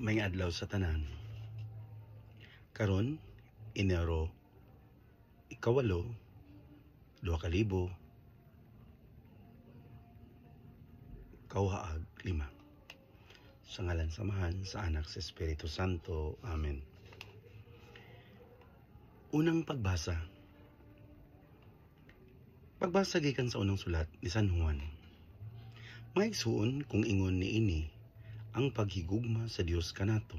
May adlaw sa tanan. Karon, Enero, 8, 2025. Sa ngalan samahan sa Anak sa Espiritu Santo. Amen. Unang pagbasa. Pagbasa gikan sa unang sulat ni San Juan. Maigsuon kung ingon niini ang paghigugma sa Dios kanato,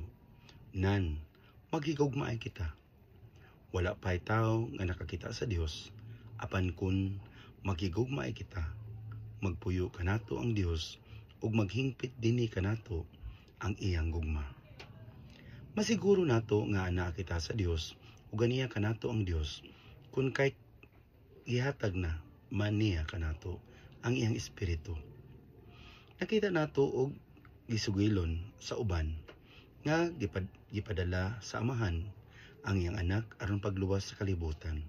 nan maghigugma ay kita. Wala pa'y tao nga nakakita sa Dios, apan kun maghigugma ay kita, magpuyo kanato ang Dios ug maghingpit dinhi kanato ang iyang gugma. Masiguro nato nga anaa kita sa Dios ug ganiya kanato ang Dios kun kay gihatag na man niya kanato ang iyang espiritu. Nakita nato og gisugilon sa uban nga gipadala sa amahan ang iyang anak aron pagluwas sa kalibutan.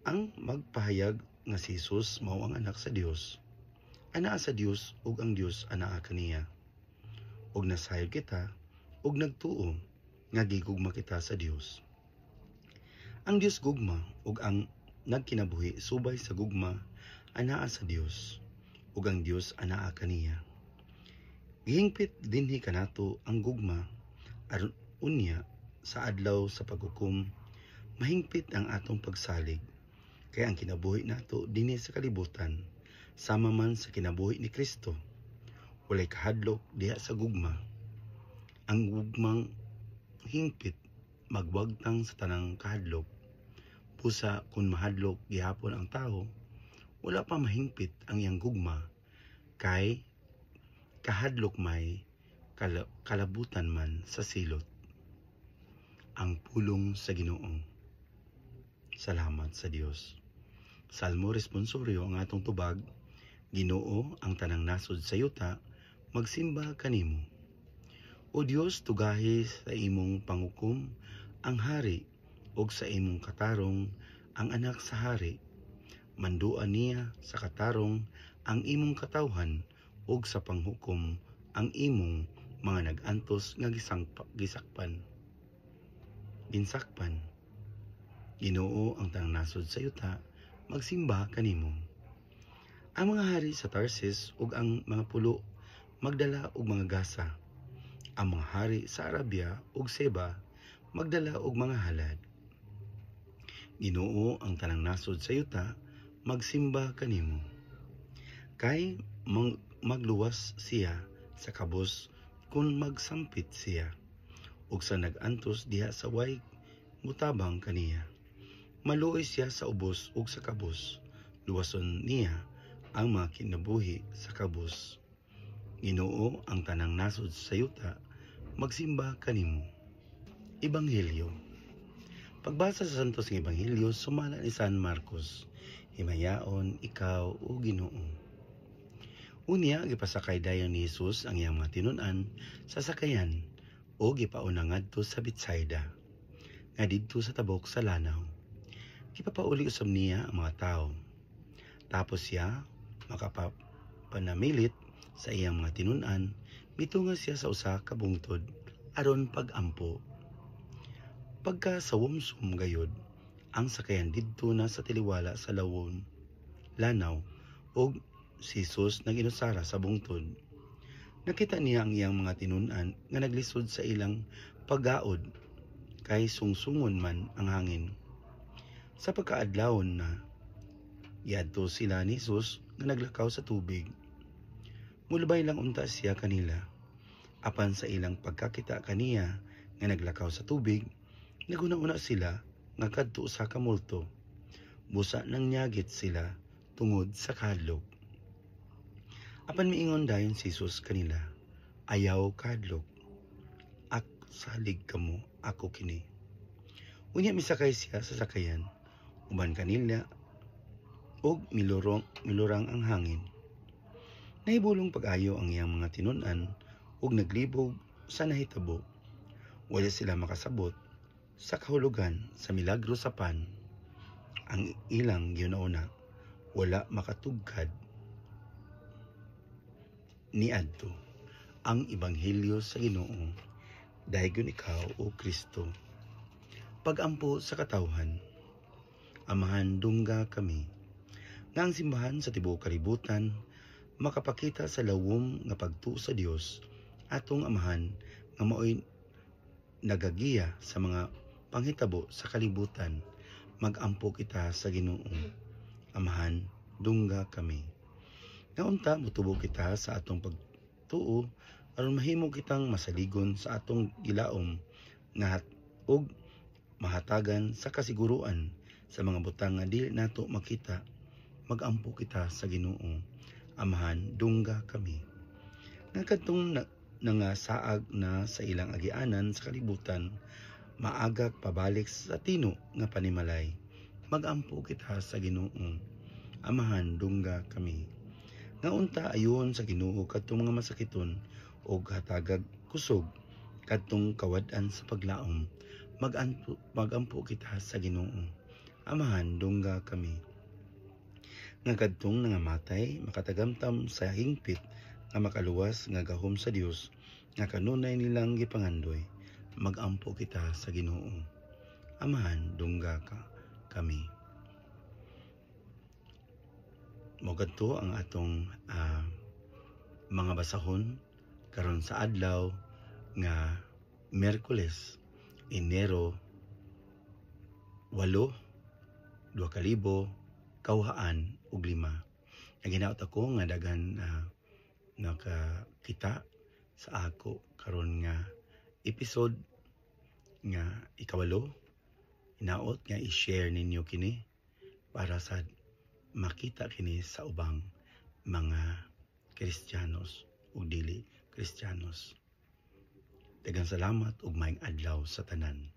Ang magpahayag nga si Jesus mao ang anak sa Dios, anaa sa Dios ug ang Dios anaa kaniya. Ug nasayod kita ug nagtuo nga gigugma kita sa Dios. Ang Dios gugma ug ang nagkinabuhi subay sa gugma anaa sa Dios ug ang Dios anaa kaniya. Gihingpit dinhi kanato ang gugma aron unya sa adlaw sa paghukom mahingpit ang atong pagsalig, kay ang kinabuhi nato dinhi sa kalibutan sama man sa kinabuhi ni Kristo. Walay kahadlok diha sa gugma. Ang gugmang hingpit magwagtang sa tanang kahadlok. Pusa kun mahadlok gihapon ang tawo, wala pa mahingpit ang iyang gugma, kay kahadlok may kalabutan man sa silot. Ang pulong sa Ginoo. Salamat sa Dios. Salmo responsoryo ang atong tubag. Ginoo, ang tanang nasod sa yuta magsimba kanimo. O Dios, tugahi sa imong pangukom ang hari ug sa imong katarong ang anak sa hari. Manduan niya sa katarong ang imong katawhan ug sa panghukom ang imong mga nag-antos nga ginsakpan. Ginoo, ang tanang nasod sa yuta magsimba kanimo. Ang mga hari sa Tarsis ug ang mga pulo magdala og mga gasa. Ang mga hari sa Arabia ug Seba magdala og mga halad. Ginoo, ang tanang nasod sa yuta magsimba kanimo. Kay magluwas siya sa kabos kung magsampit siya, ug sa nag-antos diha sa way mutabang kaniya. Maluoy siya sa ubos ug sa kabos, luwason niya ang mga kinabuhi sa kabos. Ginoo, ang tanang nasod sa yuta magsimba kanimo. Ebanghelyo. Pagbasa sa Santos nga Ebanghelyo sumala ni San Marcos. Himayaon ikaw o Ginoo. Unya, gipasakay dayon ni Jesus ang iyang mga tinun-an sa sakayan o gipauna ngadto sa Betsaida, nga didto sa tabok sa lanaw. Gipapauli usab niya ang mga tawo. Tapos siya makapanamilit sa iyang mga tinun-an, mitunga siya sa usa ka bungtod aron pag-ampo. Pagka sawomsom gayod, ang sakayan didto na sa tiliwala sa lanaw ug si Jesus naginusara sa bungtod. Nakita niya ang iyang mga tinun-an nga naglisod sa ilang paggaod, kay sungsungon man ang hangin. Sa pagkaadlawon na, giadto sila ni Jesus nga naglakaw sa tubig. Mulubay lang unta siya kanila. Apan sa ilang pagkakita kaniya nga naglakaw sa tubig, naguna-una sila nga kadto sa kamulto. Busa nang nyagit sila tungod sa kahadlok. Apan miingon dayon si Jesus kanila, ayaw kahadlok. Salig kamo ako kini. Unya misakay siya sa sakayan, uban kanila ug milurang ang hangin. Nahibulong pag-ayo ang iyang mga tinun-an ug naglibog sa nahitabo. Wala sila makasabot sa kahulugan sa milagro sa pan. Ang ilang ginauna, wala makatugkad ni adto. ang ebanghelyo sa Ginoo. Dayon ikaw o Kristo. Pagampo sa katawhan. Amahan dungga kami. Nga ang simbahan sa tibuok kalibutan makapakita sa lawom nga pagtuo sa Dios atong amahan nga maoy nagagiya sa mga panghitabo sa kalibutan. Magampo kita sa Ginoo. Amahan dungga kami. Nga unta motubo kita sa atong pagtuo aron mahimo kitang masaligon sa atong gilaom nga ug mahatagan sa kasiguruan sa mga butang nga dili nato makita. Magampo kita sa Ginoo. Amahan dungga kami. Nga kadtong nangasaag na sa ilang agianan sa kalibutan, maagak pabalik sa tino nga panimalay. Magampo kita sa Ginoo. Amahan dungga kami. Nga unta ayon sa Ginoo kadtong mga masakiton o hatagag kusog kadtong kawad-an sa paglaom. Magampo kita sa Ginoo. Amahan dungga kami. Nga kadtong nangamatay makatagamtam sa hingpit nga makaluwas nga gahom sa Dios nga kanunay nilang gipangandoy. Magampo kita sa Ginoo. Amahan dungga kami. Mao kadto ang atong mga basahon karon sa adlaw nga Miyerkules, Enero 8, 2025. Ang ginaot ako nga daghan nakakita sa ako karon nga episode nga ikawalo. Hinaot nga i-share ninyo kini para sa makita kini sa ubang mga Kristiyanos o dili Kristiyanos. Daghang salamat ug maayong adlaw sa tanan.